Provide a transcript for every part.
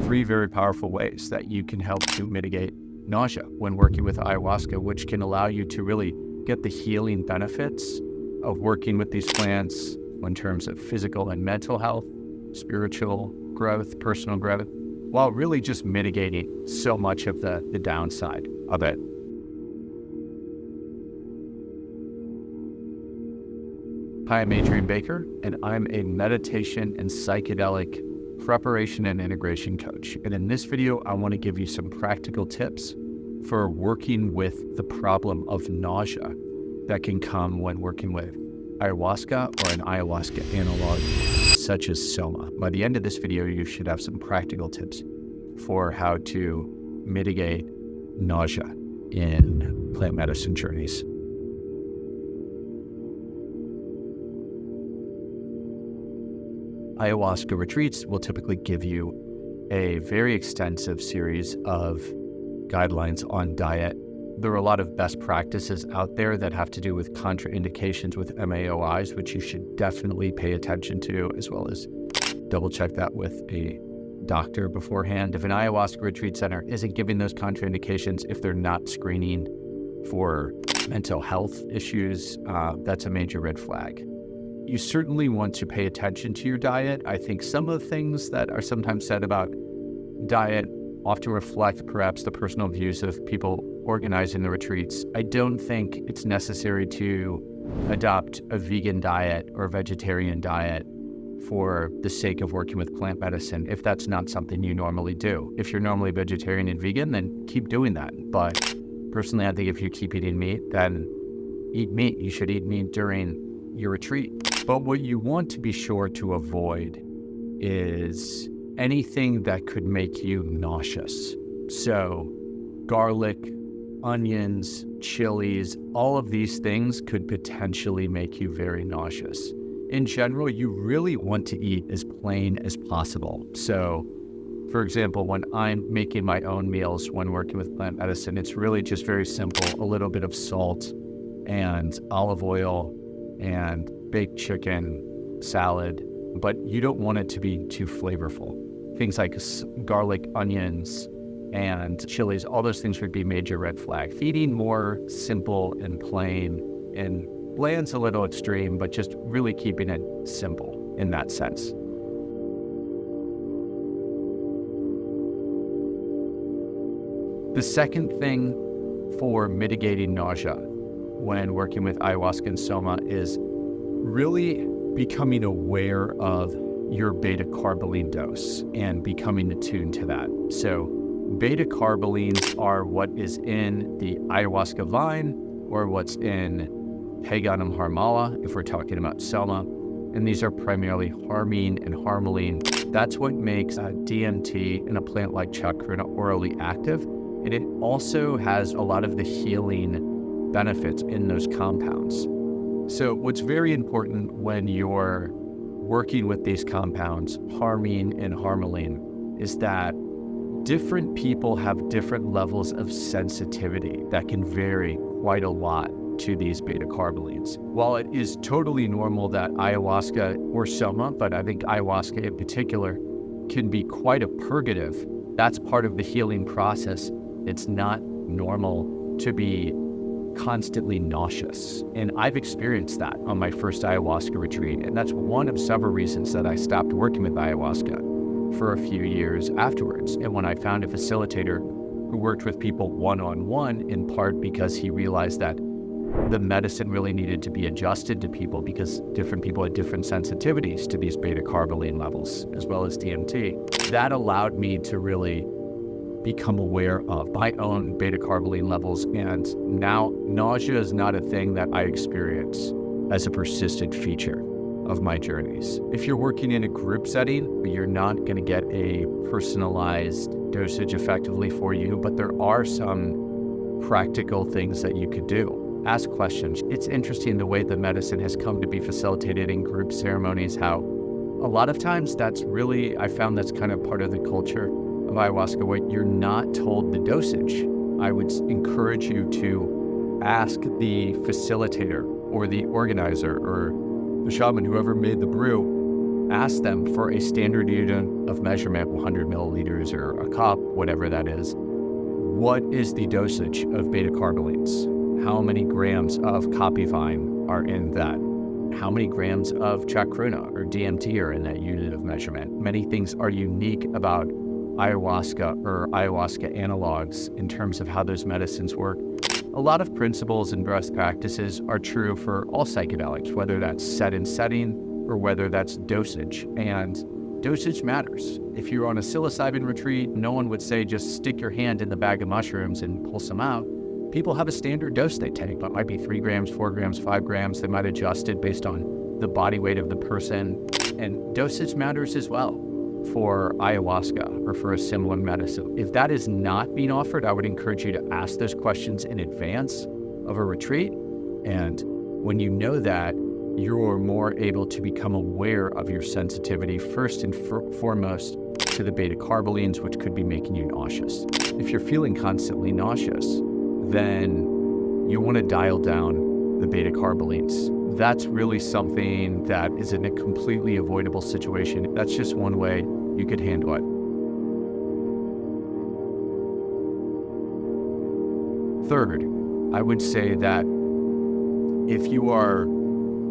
three very powerful ways that you can help to mitigate nausea when working with ayahuasca, which can allow you to really get the healing benefits of working with these plants in terms of physical and mental health, spiritual growth, personal growth, while really just mitigating so much of the downside of it. Hi, I'm Adrian Baker, and I'm a meditation and psychedelic preparation and integration coach. And in this video, I want to give you some practical tips for working with the problem of nausea that can come when working with ayahuasca or an ayahuasca analog such as Soma. By the end of this video, you should have some practical tips for how to mitigate nausea in plant medicine journeys. Ayahuasca retreats will typically give you a very extensive series of guidelines on diet. There are a lot of best practices out there that have to do with contraindications with MAOIs, which you should definitely pay attention to, as well as double check that with a doctor beforehand. If an ayahuasca retreat center isn't giving those contraindications, if they're not screening for mental health issues, that's a major red flag. You certainly want to pay attention to your diet. I think some of the things that are sometimes said about diet often reflect perhaps the personal views of people organizing the retreats. I don't think it's necessary to adopt a vegan diet or a vegetarian diet for the sake of working with plant medicine if that's not something you normally do. If you're normally vegetarian and vegan, then keep doing that. But personally, I think if you keep eating meat, then eat meat. You should eat meat during your retreat. But what you want to be sure to avoid is anything that could make you nauseous. So garlic, onions, chilies, all of these things could potentially make you very nauseous. In general, you really want to eat as plain as possible. So, for example, when I'm making my own meals when working with plant medicine, it's really just very simple, a little bit of salt and olive oil and baked chicken, salad, but you don't want it to be too flavorful. Things like garlic, onions, and chilies, all those things would be major red flag. Eating more simple and plain, and bland's a little extreme, but just really keeping it simple in that sense. The second thing for mitigating nausea when working with ayahuasca and Soma is really becoming aware of your beta-carboline dose and becoming attuned to that. So beta-carbolines are what is in the ayahuasca vine or what's in Paganum harmala, if we're talking about Soma. And these are primarily harmine and harmaline. That's what makes DMT in a plant like chacruna orally active. And it also has a lot of the healing benefits in those compounds. So what's very important when you're working with these compounds, harmine and harmaline, is that different people have different levels of sensitivity that can vary quite a lot to these beta-carbolines. While it is totally normal that ayahuasca or Soma, but I think ayahuasca in particular, can be quite a purgative, that's part of the healing process. It's not normal to be constantly nauseous. And I've experienced that on my first ayahuasca retreat. And that's one of several reasons that I stopped working with ayahuasca for a few years afterwards. And when I found a facilitator who worked with people one-on-one, in part because he realized that the medicine really needed to be adjusted to people because different people had different sensitivities to these beta-carboline levels, as well as DMT. That allowed me to really become aware of my own beta-carboline levels, and now nausea is not a thing that I experience as a persistent feature of my journeys. If you're working in a group setting, you're not going to get a personalized dosage effectively for you, but there are some practical things that you could do. Ask questions. It's interesting the way the medicine has come to be facilitated in group ceremonies, how a lot of times that's really, I found that's kind of part of the culture of ayahuasca, where you're not told the dosage. I would encourage you to ask the facilitator or the organizer or the shaman, whoever made the brew, ask them for a standard unit of measurement, 100 milliliters or a cup, whatever that is. What is the dosage of beta carbolines? How many grams of copy vine are in that? How many grams of chacruna or DMT are in that unit of measurement? Many things are unique about ayahuasca or ayahuasca analogs in terms of how those medicines work. A lot of principles and best practices are true for all psychedelics, whether that's set and setting or whether that's dosage. And dosage matters. If you're on a psilocybin retreat, no one would say just stick your hand in the bag of mushrooms and pull some out. People have a standard dose they take. That might be 3 grams, 4 grams, 5 grams. They might adjust it based on the body weight of the person. And dosage matters as well for ayahuasca or for a similar medicine. If that is not being offered, I would encourage you to ask those questions in advance of a retreat. And when you know that, you're more able to become aware of your sensitivity first and foremost to the beta carbolines, which could be making you nauseous. If you're feeling constantly nauseous, then you want to dial down the beta carbolines. That's really something that is in a completely avoidable situation. That's just one way you could handle it. Third, I would say that if you are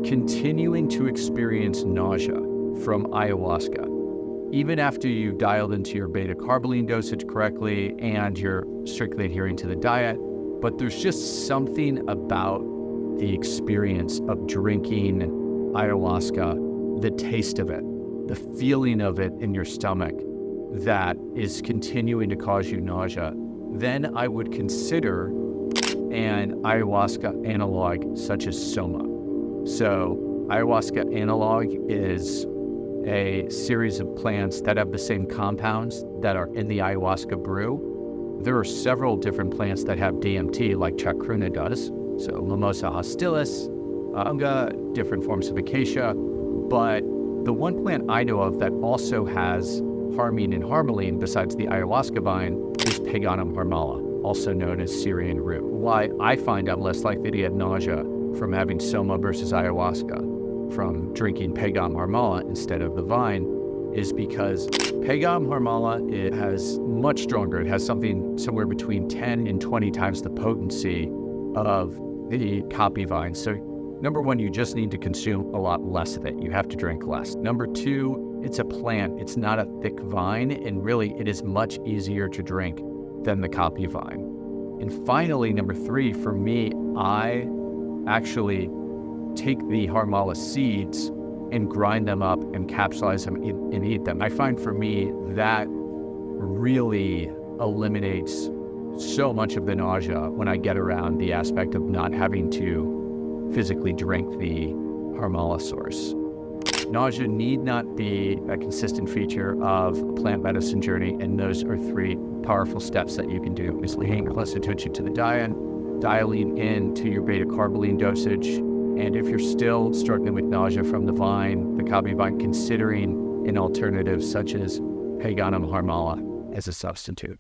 continuing to experience nausea from ayahuasca, even after you've dialed into your beta carboline dosage correctly and you're strictly adhering to the diet, but there's just something about the experience of drinking ayahuasca, the taste of it, the feeling of it in your stomach that is continuing to cause you nausea, then I would consider an ayahuasca analog such as Soma. So ayahuasca analog is a series of plants that have the same compounds that are in the ayahuasca brew. There are several different plants that have DMT like chacruna does. So Mimosa hostilis, unga, different forms of acacia. But the one plant I know of that also has harmine and harmaline besides the ayahuasca vine is Paganum harmala, also known as Syrian root. Why I find I'm less likely to get nausea from having Soma versus ayahuasca from drinking Paganum harmala instead of the vine is because Paganum harmala, it has much stronger. It has something somewhere between 10 and 20 times the potency of the copy vine. So number one, you just need to consume a lot less of it. You have to drink less. Number two, it's a plant. It's not a thick vine, and really it is much easier to drink than the copy vine. And finally, number three, for me, I actually take the harmala seeds and grind them up and capsulize them and eat them. I find for me that really eliminates so much of the nausea when I get around the aspect of not having to physically drink the harmala source. Nausea need not be a consistent feature of a plant medicine journey, and those are three powerful steps that you can do: is paying close attention to the diet, dialing in to your beta carboline dosage, and if you're still struggling with nausea from the vine, the copy vine, considering an alternative such as Paganum harmala as a substitute.